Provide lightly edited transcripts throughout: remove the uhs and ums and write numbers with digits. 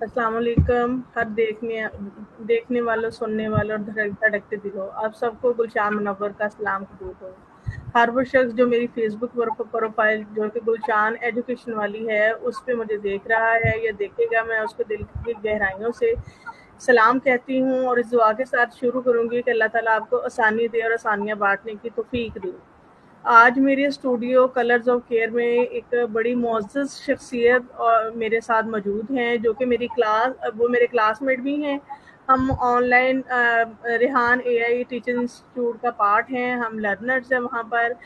अस्सलाम वालेकुम हर देखने वालों, सुनने वालों और धड़कते दिलों, आप सबको गुलशान मुनव्वर का सलाम कबूल हो। हर वो शख्स जो मेरी फेसबुक प्रोफाइल जो कि गुलशान एजुकेशन वाली है, उस पे मुझे देख रहा है या देखेगा, मैं उसको दिल की गहराइयों से सलाम कहती हूँ और इस दुआ के साथ शुरू करूँगी कि अल्लाह ताला आपको आसानी दे और आसानियाँ बाँटने की तौफ़ीक दे। आज मेरे स्टूडियो कलर्स ऑफ केयर में एक बड़ी मुअज़्ज़ज़ शख्सियत और मेरे साथ मौजूद हैं, जो कि वो मेरे क्लासमेट भी हैं। हम online Rehan AI teaching institute का पार्ट हैं, हम लर्नर्स हैं वहाँ पर।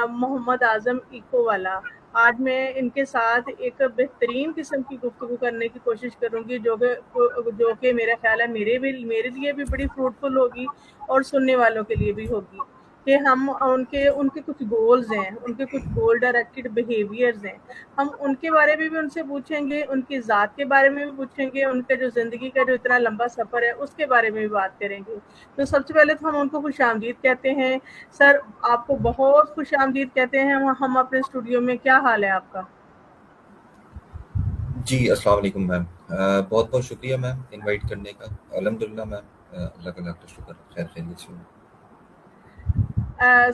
मोहम्मद आज़म इको वाला। आज मैं इनके साथ एक बेहतरीन किस्म की गुफ्तगू करने की कोशिश करूँगी, जो कि मेरा ख़्याल है मेरे लिए भी बड़ी फ्रूटफुल होगी और सुनने वालों के लिए भी होगी। कि हम उनके उनके कुछ गोल्स हैं, उनके कुछ गोल डायरेक्टेड बिहेवियर्स हैं। हम उनके बारे में भी उनसे पूछेंगे, उनकी ज़ात के बारे में भी पूछेंगे, उनका जो ज़िंदगी का जो इतना लंबा सफ़र है, उसके बारे में भी बात करेंगे। तो सबसे पहले तो हम उनको खुशामदीद कहते हैं। सर, आपको बहुत खुशामदीद कहते हैं हम अपने स्टूडियो में। क्या हाल है आपका? जी, अस्सलाम वालेकुम मैम। बहुत-बहुत शुक्रिया मैम इनवाइट करने का। अल्हम्दुलिल्लाह मैम, अल्लाह का लाख शुक्र है, खैर खैरियत से हूँ।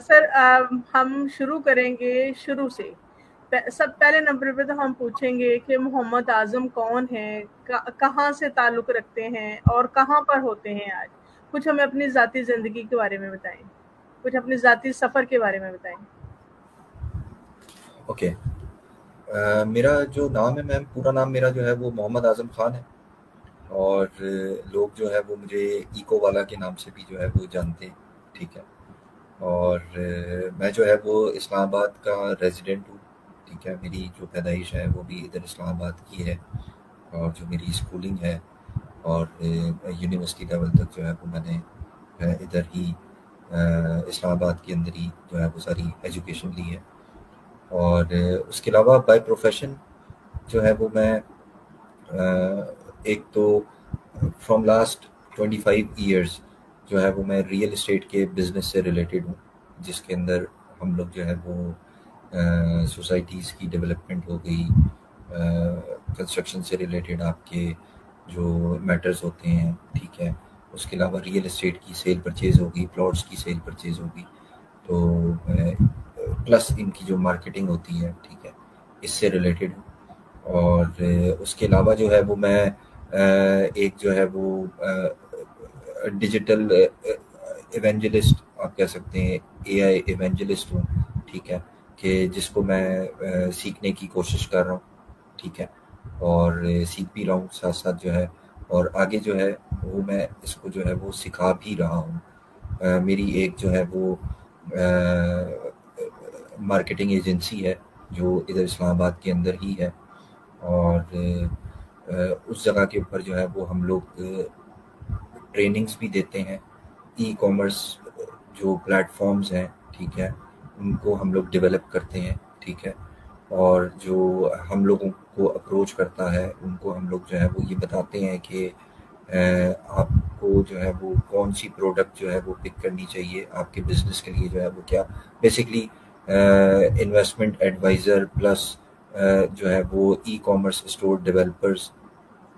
सर, हम शुरू करेंगे शुरू से। सब पहले नंबर पे तो हम पूछेंगे कि मोहम्मद आजम कौन है, कहाँ से ताल्लुक़ रखते हैं और कहाँ पर होते हैं आज। कुछ हमें अपनी ज़ाती ज़िंदगी के बारे में बताएं, कुछ अपने ज़ाती सफ़र के बारे में बताएं। ओके। मेरा जो नाम है मैम, पूरा नाम मेरा जो है वो मोहम्मद आज़म ख़ान है और लोग जो है वो मुझे इको वाला के नाम से भी जो है वो जानते हैं, ठीक है। और मैं जो है वो इस्लामाबाद का रेज़िडेंट हूँ, ठीक है। मेरी जो पैदाइश है वो भी इधर इस्लामाबाद की है और जो मेरी स्कूलिंग है और यूनिवर्सिटी लेवल तक जो है वो मैंने इधर ही इस्लामाबाद के अंदर ही जो है वो सारी एजुकेशन ली है। और उसके अलावा बाय प्रोफेशन जो है वो मैं एक तो फ्रॉम लास्ट 25 इयर्स जो है वो मैं रियल एस्टेट के बिज़नेस से रिलेटेड हूँ, जिसके अंदर हम लोग जो है वो सोसाइटीज़ की डेवलपमेंट हो गई, कंस्ट्रक्शन से रिलेटेड आपके जो मैटर्स होते हैं, ठीक है। उसके अलावा रियल एस्टेट की सेल परचेज़ हो गई, प्लॉट्स की सेल परचेज़ हो गई। तो प्लस इनकी जो मार्केटिंग होती है, ठीक है, इससे रिलेटेड हूँ। और उसके अलावा जो है वो मैं एक जो है वो डिजिटल इवेंजलिस्ट आप कह सकते हैं, एआई इवेंजलिस्ट हूँ, ठीक है, कि जिसको मैं सीखने की कोशिश कर रहा हूँ, ठीक है। और सीख भी रहा हूँ साथ-साथ जो है, और आगे जो है वो मैं इसको जो है वो सिखा भी रहा हूँ। मेरी एक जो है वो मार्केटिंग एजेंसी है जो इधर इस्लामाबाद के अंदर ही है। और उस जगह के ऊपर जो है वो हम लोग ट्रेनिंग्स भी देते हैं। ई कॉमर्स जो प्लेटफॉर्म्स हैं, ठीक है, उनको हम लोग डेवलप करते हैं, ठीक है। और जो हम लोगों को अप्रोच करता है उनको हम लोग जो है वो ये बताते हैं कि आपको जो है वो कौन सी प्रोडक्ट जो है वो पिक करनी चाहिए आपके बिजनेस के लिए, जो है वो क्या बेसिकली इन्वेस्टमेंट एडवाइज़र प्लस जो है वो ई कॉमर्स स्टोर डेवलपर्स।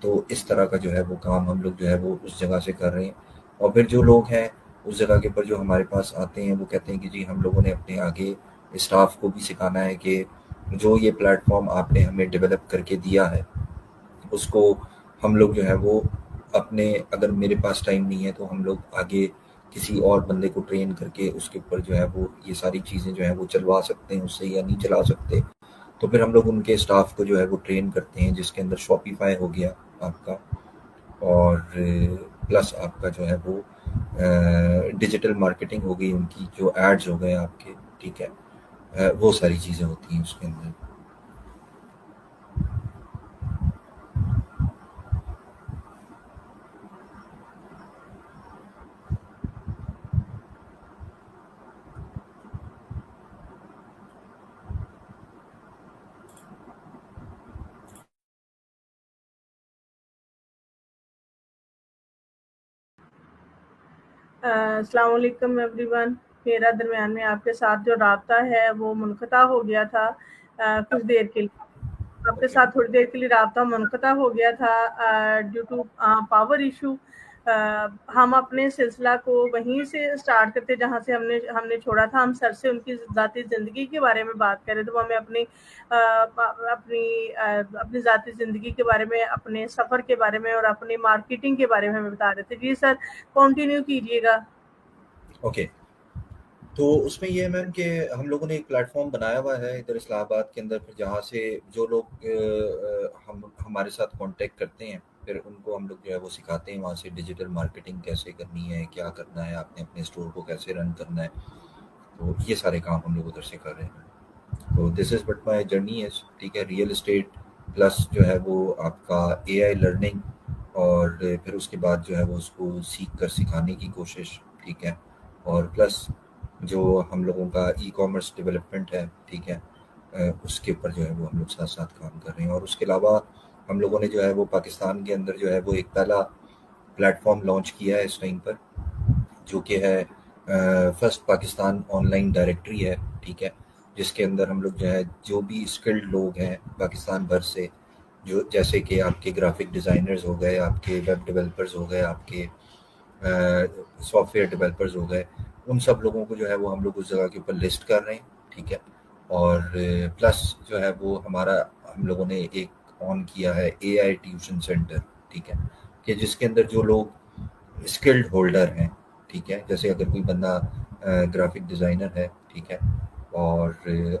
तो इस तरह का जो है वो काम हम लोग जो है वो उस जगह से कर रहे हैं। और फिर जो लोग हैं उस जगह के ऊपर जो हमारे पास आते हैं वो कहते हैं कि जी हम लोगों ने अपने आगे स्टाफ को भी सिखाना है कि जो ये प्लेटफॉर्म आपने हमें डेवलप करके दिया है उसको हम लोग जो है वो अपने, अगर मेरे पास टाइम नहीं है तो हम लोग आगे किसी और बंदे को ट्रेन करके उसके ऊपर जो है वो ये सारी चीज़ें जो है वो चलवा सकते हैं उससे या नहीं चला सकते। तो फिर हम लोग उनके स्टाफ को जो है वो ट्रेन करते हैं, जिसके अंदर शॉपिफाई हो गया आपका, और प्लस आपका जो है वो डिजिटल मार्केटिंग हो गई, उनकी जो एड्स हो गए आपके, ठीक है। वो सारी चीज़ें होती हैं उसके अंदर। अस्सलाम वालेकुम एवरीवन। मेरा दरमियान में आपके साथ जो राब्ता है वो मुनक़ता हो गया था कुछ देर के लिए। आपके साथ थोड़ी देर के लिए राब्ता मुनक़ता हो गया था ड्यू टू पावर इशू। हम अपने सिलसिला को वहीं से स्टार्ट करते जहाँ से हमने छोड़ा था। हम सर से उनकी ज़ाती ज़िंदगी के बारे में बात कर रहे थे। वो हमें अपनी ज़ाती ज़िंदगी के बारे में, अपने सफ़र के बारे में और अपनी मार्केटिंग के बारे में हमें बता रहे थे। जी सर, कंटिन्यू कीजिएगा। ओके, तो उसमें ये है मैम कि हम लोगों ने एक प्लेटफॉर्म बनाया हुआ है इधर इस्लामाबाद के अंदर, फिर जहाँ से जो लोग हम हमारे साथ कांटेक्ट करते हैं, फिर उनको हम लोग जो है वो सिखाते हैं वहाँ से डिजिटल मार्केटिंग कैसे करनी है, क्या करना है, आपने अपने स्टोर को कैसे रन करना है। तो ये सारे काम हम लोग उधर से कर रहे हैं। तो this is what my journey is, ठीक है। रियल एस्टेट प्लस जो है वो आपका एआई लर्निंग, और फिर उसके बाद जो है वो उसको सीख कर सिखाने की कोशिश, ठीक है। और प्लस जो हम लोगों का ई कॉमर्स डेवलपमेंट है, ठीक है, उसके ऊपर जो है वो हम लोग साथ साथ काम कर रहे हैं। और उसके अलावा हम लोगों ने जो है वो पाकिस्तान के अंदर जो है वो एक पहला प्लेटफॉर्म लॉन्च किया है इस टाइम पर, जो कि है फर्स्ट पाकिस्तान ऑनलाइन डायरेक्टरी है, ठीक है, जिसके अंदर हम लोग जो है जो भी स्किल्ड लोग हैं पाकिस्तान भर से, जो जैसे कि आपके ग्राफिक डिज़ाइनर्स हो गए, आपके वेब डेवलपर्स हो गए, आपके सॉफ्टवेयर डेवलपर्स हो गए, उन सब लोगों को जो है वो हम लोग उस जगह के ऊपर लिस्ट कर रहे हैं, ठीक है। और प्लस जो है वो हमारा हम लोगों ने एक ऑन किया है एआई ट्यूशन सेंटर, ठीक है, कि जिसके अंदर जो लोग स्किल्ड होल्डर हैं, ठीक है, जैसे अगर कोई बंदा ग्राफिक डिज़ाइनर है, ठीक है, और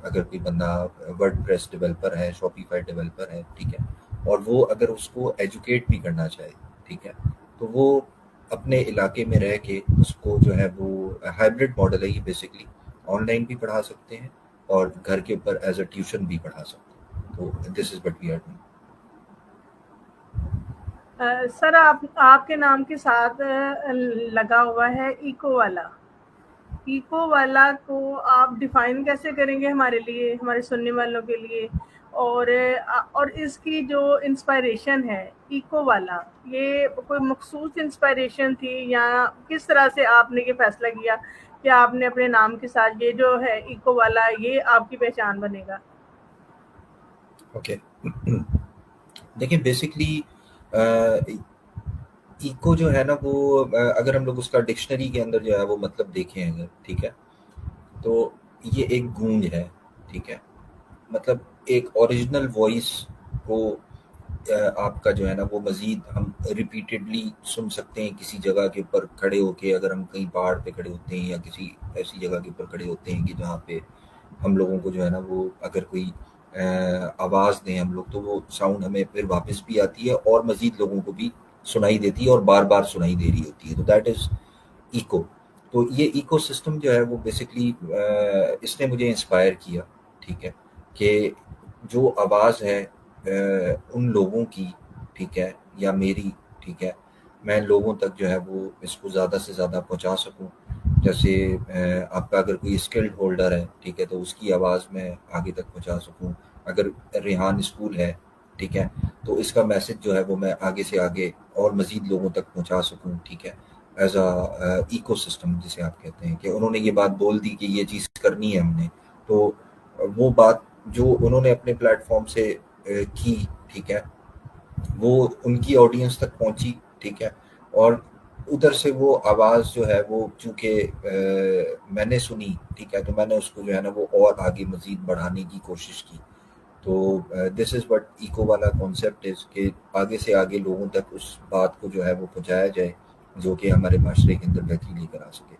अगर कोई बंदा वर्डप्रेस डेवलपर है, शॉपिफाई डेवलपर है, ठीक है, और वो अगर उसको एजुकेट भी करना चाहे, ठीक है, तो वो अपने इलाके में रह के उसको जो है वो हाइब्रिड मॉडल है ये बेसिकली, ऑनलाइन भी पढ़ा सकते हैं और घर के ऊपर एज अ ट्यूशन भी पढ़ा सकते हैं। तो this is what we are doing. Sir, आपके नाम के साथ लगा हुआ है इको वाला। इको वाला को आप डिफाइन कैसे करेंगे हमारे लिए, हमारे सुनने वालों के लिए? और इसकी जो इंस्पायरेशन है इको वाला, ये कोई मखसूस इंस्पायरेशन थी या किस तरह से आपने ये फैसला किया कि आपने अपने नाम के साथ ये जो है इको वाला, ये आपकी पहचान बनेगा? ओके, देखिए बेसिकली इको जो है ना वो अगर हम लोग उसका डिक्शनरी के अंदर जो है वो मतलब देखें अगर, ठीक है, तो ये एक गूंज है, ठीक है, मतलब एक ओरिजिनल वॉइस को आपका जो है ना वो मज़ीद हम रिपीटेडली सुन सकते हैं किसी जगह के ऊपर खड़े होके। अगर हम कहीं पहाड़ पे खड़े होते हैं या किसी ऐसी जगह के ऊपर खड़े होते हैं कि जहाँ पे हम लोगों को जो है ना वो अगर कोई आवाज़ दें हम लोग, तो वो साउंड हमें फिर वापस भी आती है और मज़ीद लोगों को भी सुनाई देती है और बार-बार सुनाई दे रही होती है। तो दैट इज़ इको। तो ये इकोसिस्टम जो है वो बेसिकली इसने मुझे इंस्पायर किया, ठीक है, कि जो आवाज़ है उन लोगों की, ठीक है, या मेरी, ठीक है, मैं लोगों तक जो है वो इसको ज़्यादा से ज़्यादा पहुँचा सकूँ। जैसे आपका अगर कोई स्किल्ड होल्डर है, ठीक है, तो उसकी आवाज़ मैं आगे तक पहुँचा सकूँ। अगर रेहान स्कूल है, ठीक है, तो इसका मैसेज जो है वो मैं आगे से आगे और मज़ीद लोगों तक पहुँचा सकूँ, ठीक है, एज अ इकोसिस्टम जिसे आप कहते हैं, कि उन्होंने ये बात बोल दी कि ये चीज़ करनी है हमने, तो वो बात जो उन्होंने अपने प्लेटफॉर्म से की, ठीक है, वो उनकी ऑडियंस तक पहुंची, ठीक है, और उधर से वो आवाज़ जो है वो चूँकि मैंने सुनी, ठीक है, तो मैंने उसको जो है ना वो और आगे मज़ीद बढ़ाने की कोशिश की। तो दिस इज़ व्हाट इको वाला कॉन्सेप्ट इज़, कि आगे से आगे लोगों तक उस बात को जो है वो पहुँचाया जाए जो कि हमारे माशरे के अंदर बेहतरी लेकर आ सके।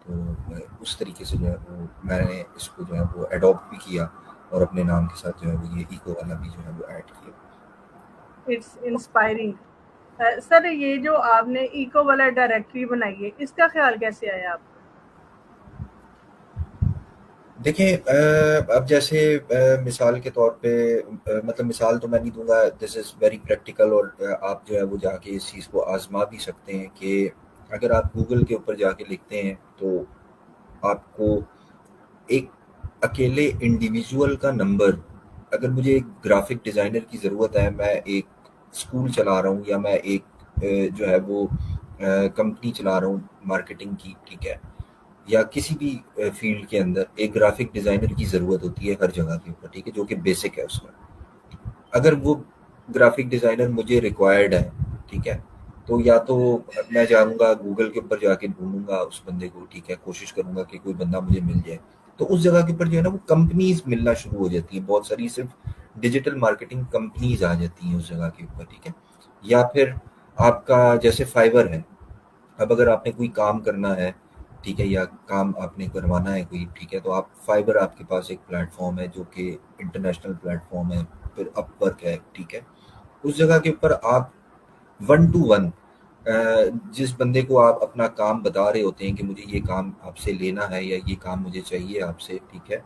तो उस तरीके से जो है वो मैंने इसको जो है वो एडॉप्ट भी किया और अपने नाम के साथ जो है वो ये इको वाला भी जो है वो ऐड किया। It's inspiring. सर, ये जो आपने इको वाला डायरेक्टरी बनाई है, इसका ख्याल कैसे आया आपको? देखिए अब जैसे मिसाल के तौर पे मतलब मिसाल तो मैं नहीं दूंगा, दिस इज़ वेरी प्रैक्टिकल, और आप जो है वो जाके इस चीज़ को आजमा भी सकते हैं कि अगर आप गूगल के ऊपर जाके लिखते हैं तो आपको एक अकेले इंडिविजुअल का नंबर, अगर मुझे एक ग्राफिक डिज़ाइनर की ज़रूरत है, मैं एक स्कूल चला रहा हूँ या मैं एक जो है वो कंपनी चला रहा हूँ मार्केटिंग की, ठीक है, या किसी भी फील्ड के अंदर एक ग्राफिक डिज़ाइनर की ज़रूरत होती है हर जगह के ऊपर, ठीक है, जो कि बेसिक है उसका। अगर वो ग्राफिक डिज़ाइनर मुझे रिक्वायर्ड है, ठीक है, तो या तो मैं जाऊँगा गूगल के ऊपर जाके ढूँढूँगा उस बंदे को, ठीक है, कोशिश करूँगा कि कोई बंदा मुझे मिल जाए। तो उस जगह के ऊपर जो है ना वो कंपनीज़ मिलना शुरू हो जाती हैं, बहुत सारी सिर्फ़ डिजिटल मार्केटिंग कंपनीज़ आ जाती हैं उस जगह के ऊपर, ठीक है। या फिर आपका जैसे फाइवर है, अब अगर आपने कोई काम करना है, ठीक है, या काम आपने करवाना है कोई, ठीक है, तो आप फाइवर आपके पास एक प्लेटफ़ॉर्म है जो कि इंटरनेशनल प्लेटफ़ॉर्म है, फिर अपवर्क है, ठीक है। उस जगह के ऊपर आप वन टू वन जिस बंदे को आप अपना काम बता रहे होते हैं कि मुझे ये काम आपसे लेना है या ये काम मुझे चाहिए आपसे, ठीक है,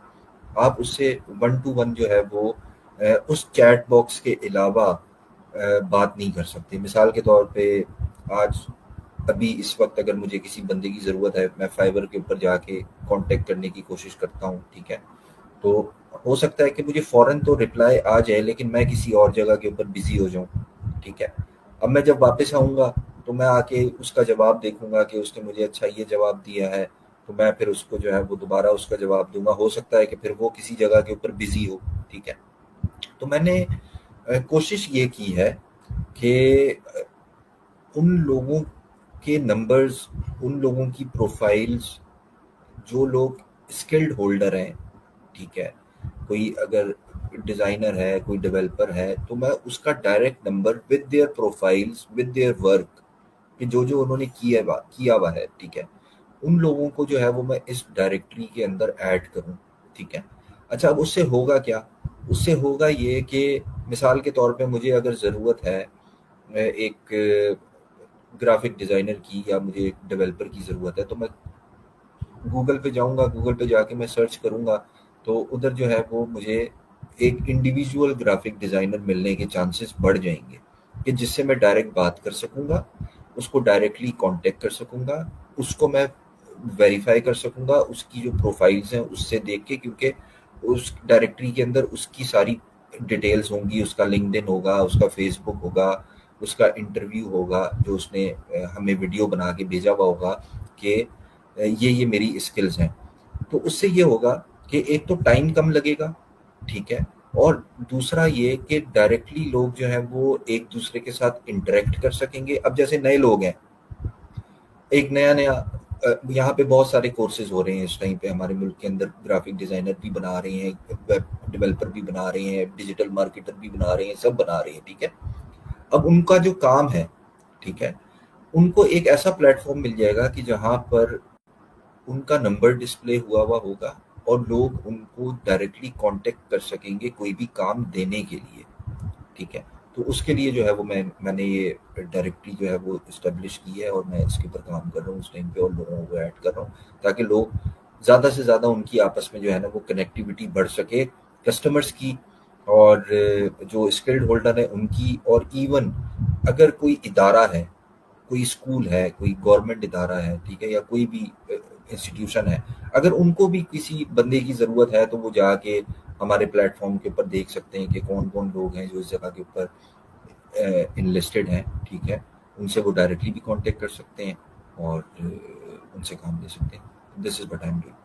आप उससे वन टू वन जो है वो उस चैट बॉक्स के अलावा बात नहीं कर सकते। मिसाल के तौर पे आज अभी इस वक्त अगर मुझे किसी बंदे की ज़रूरत है, मैं फाइवर के ऊपर जाके कांटेक्ट करने की कोशिश करता हूँ, ठीक है, तो हो सकता है कि मुझे फ़ौरन तो रिप्लाई आ जाए, लेकिन मैं किसी और जगह के ऊपर बिज़ी हो जाऊँ, ठीक है। अब मैं जब वापस आऊँगा तो मैं आके उसका जवाब देखूँगा कि उसने मुझे अच्छा ये जवाब दिया है, तो मैं फिर उसको जो है वो दोबारा उसका जवाब दूँगा। हो सकता है कि फिर वो किसी जगह के ऊपर बिज़ी हो, ठीक है। तो मैंने कोशिश ये की है कि उन लोगों के नंबर्स, उन लोगों की प्रोफाइल्स, जो लोग स्किल्ड होल्डर हैं, ठीक है, कोई अगर डिज़ाइनर है, कोई डेवलपर है, तो मैं उसका direct number with their profiles, with their work, कि जो उन्होंने किया हुआ है, ठीक है, उन लोगों को जो है वो मैं इस डायरेक्टरी के अंदर ऐड करूं, ठीक है। अच्छा, अब उससे होगा क्या? उससे होगा ये कि मिसाल के तौर पे मुझे अगर ज़रूरत है एक ग्राफिक डिज़ाइनर की या मुझे एक डेवलपर की ज़रूरत है, तो मैं गूगल पे जाऊँगा, गूगल पे जाके मैं सर्च करूँगा, तो उधर जो है वो मुझे एक इंडिविजुअल ग्राफिक डिज़ाइनर मिलने के चांसेस बढ़ जाएँगे, कि जिससे मैं डायरेक्ट बात कर सकूँगा, उसको डायरेक्टली कॉन्टैक्ट कर सकूँगा, उसको मैं वेरीफ़ाई कर सकूँगा, उसकी जो प्रोफाइल्स हैं उससे देख के, क्योंकि उस डायरेक्टरी के अंदर उसकी सारी डिटेल्स होंगी, उसका लिंक्डइन होगा, उसका फेसबुक होगा, उसका इंटरव्यू होगा, जो उसने हमें वीडियो बना के भेजा हुआ होगा कि ये मेरी स्किल्स हैं। तो उससे ये होगा कि एक तो टाइम कम लगेगा, ठीक है, और दूसरा ये कि डायरेक्टली लोग जो हैं वो एक दूसरे के साथ इंटरेक्ट कर सकेंगे। अब जैसे नए लोग हैं, एक नया-नया यहाँ पे बहुत सारे कोर्सेज़ हो रहे हैं इस टाइम पे हमारे मुल्क के अंदर, ग्राफिक डिज़ाइनर भी बना रहे हैं, वेब डेवलपर भी बना रहे हैं, डिजिटल मार्केटर भी बना रहे हैं, सब बना रहे हैं, ठीक है। अब उनका जो काम है, ठीक है, उनको एक ऐसा प्लेटफ़ॉर्म मिल जाएगा कि जहाँ पर उनका नंबर डिस्प्ले हुआ हुआ होगा और लोग उनको डायरेक्टली कांटेक्ट कर सकेंगे कोई भी काम देने के लिए, ठीक है। तो उसके लिए जो है वो मैंने ये डायरेक्टरी जो है वो इस्टेब्लिश की है और मैं इसके ऊपर काम कर रहा हूँ उस टाइम पे, और लोगों को ऐड कर रहा हूँ ताकि लोग ज़्यादा से ज़्यादा उनकी आपस में जो है ना वो कनेक्टिविटी बढ़ सके, कस्टमर्स की और जो स्किल्ड होल्डर है उनकी, और इवन अगर कोई इदारा है, कोई स्कूल है, कोई गवर्नमेंट इदारा है, ठीक है, या कोई भी इंस्टीट्यूशन है, अगर उनको भी किसी बंदे की ज़रूरत है तो वो जाके हमारे प्लेटफॉर्म के ऊपर देख सकते हैं कि कौन कौन लोग हैं जो इस जगह के ऊपर इनलिस्टेड हैं, ठीक है, उनसे वो डायरेक्टली भी कांटेक्ट कर सकते हैं और उनसे काम ले सकते हैं। This is what I am doing.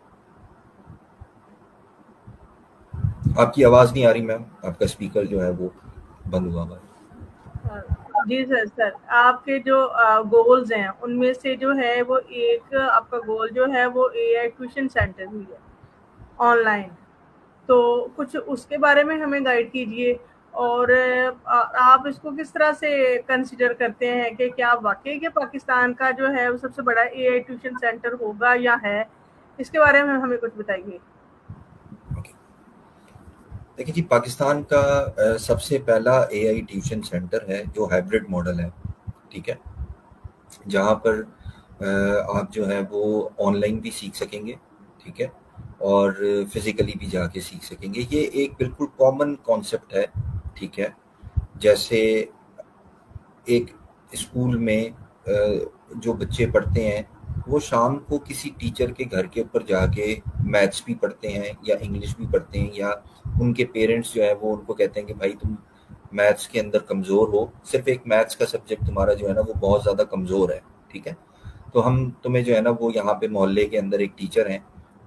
आपकी आवाज़ नहीं आ रही मैम, आपका स्पीकर जो है वो बंद हुआ हुआ है। जी सर, आपके जो गोल्स हैं उनमें से जो है वो एक आपका गोल जो है वो एआई ट्यूशन सेंटर भी है ऑनलाइन, तो कुछ उसके बारे में हमें गाइड कीजिए। और आप इसको किस तरह से कंसिडर करते हैं कि क्या वाकई के पाकिस्तान का जो है वो सबसे बड़ा एआई ट्यूशन सेंटर होगा या है, इसके बारे में हमें कुछ बताइए। देखिए जी, पाकिस्तान का सबसे पहला एआई ट्यूशन सेंटर है जो हाइब्रिड मॉडल है, ठीक है, जहाँ पर आप जो है वो ऑनलाइन भी सीख सकेंगे, ठीक है, और फिज़िकली भी जाके सीख सकेंगे। ये एक बिल्कुल कॉमन कॉन्सेप्ट है, ठीक है। जैसे एक स्कूल में जो बच्चे पढ़ते हैं वो शाम को किसी टीचर के घर के ऊपर जाके मैथ्स भी पढ़ते हैं या इंग्लिश भी पढ़ते हैं, या उनके पेरेंट्स जो है वो उनको कहते हैं कि भाई तुम मैथ्स के अंदर कमज़ोर हो, सिर्फ एक मैथ्स का सब्जेक्ट तुम्हारा जो है ना वो बहुत ज़्यादा कमज़ोर है, ठीक है, तो हम तुम्हें जो है ना वो यहाँ पे मोहल्ले के अंदर एक टीचर हैं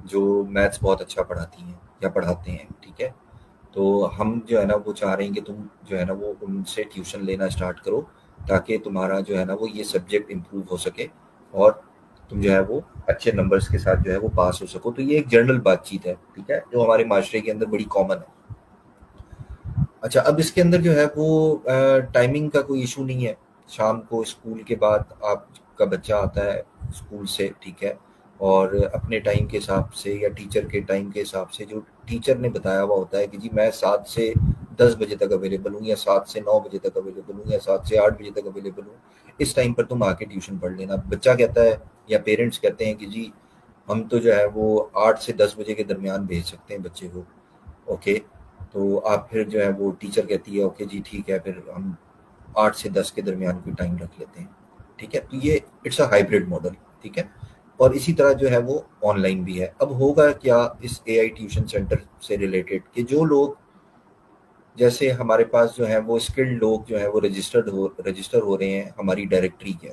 जो मैथ्स बहुत अच्छा पढ़ाती हैं या पढ़ाते हैं, ठीक है, तो हम जो है ना वो चाह रहे हैं कि तुम जो है ना वो उनसे ट्यूशन लेना स्टार्ट करो, ताकि तुम्हारा जो है ना वो ये सब्जेक्ट इम्प्रूव हो सके और तुम जो है वो अच्छे नंबर्स के साथ जो है वो पास हो सको। तो ये एक जनरल बातचीत है, ठीक है, जो हमारे माशरे के अंदर बड़ी कॉमन है। अच्छा, अब इसके अंदर जो है वो टाइमिंग का कोई इशू नहीं है। शाम को स्कूल के बाद आपका बच्चा आता है स्कूल से, ठीक है, और अपने टाइम के हिसाब से या टीचर के टाइम के हिसाब से, जो टीचर ने बताया हुआ होता है कि जी मैं 7 से 10 बजे तक अवेलेबल हूँ, या 7 से 9 बजे तक अवेलेबल हूँ, या 7 से 8 बजे तक अवेलेबल हूँ, इस टाइम पर तुम आके ट्यूशन पढ़ लेना। बच्चा कहता है या पेरेंट्स कहते हैं कि जी हम तो जो है वो 8 से 10 बजे के दरमियान भेज सकते हैं बच्चे को, ओके। तो आप फिर जो है वो टीचर कहती है ओके जी ठीक है, फिर हम 8 से 10 के दरमियान कोई टाइम रख लेते हैं, ठीक है। तो ये इट्स अ हाइब्रिड मॉडल, ठीक है। और इसी तरह जो है वो ऑनलाइन भी है। अब होगा क्या इस एआई ट्यूशन सेंटर से रिलेटेड, कि जो लोग, जैसे हमारे पास जो है वो स्किल्ड लोग जो है वो रजिस्टर हो रहे हैं हमारी डायरेक्टरी के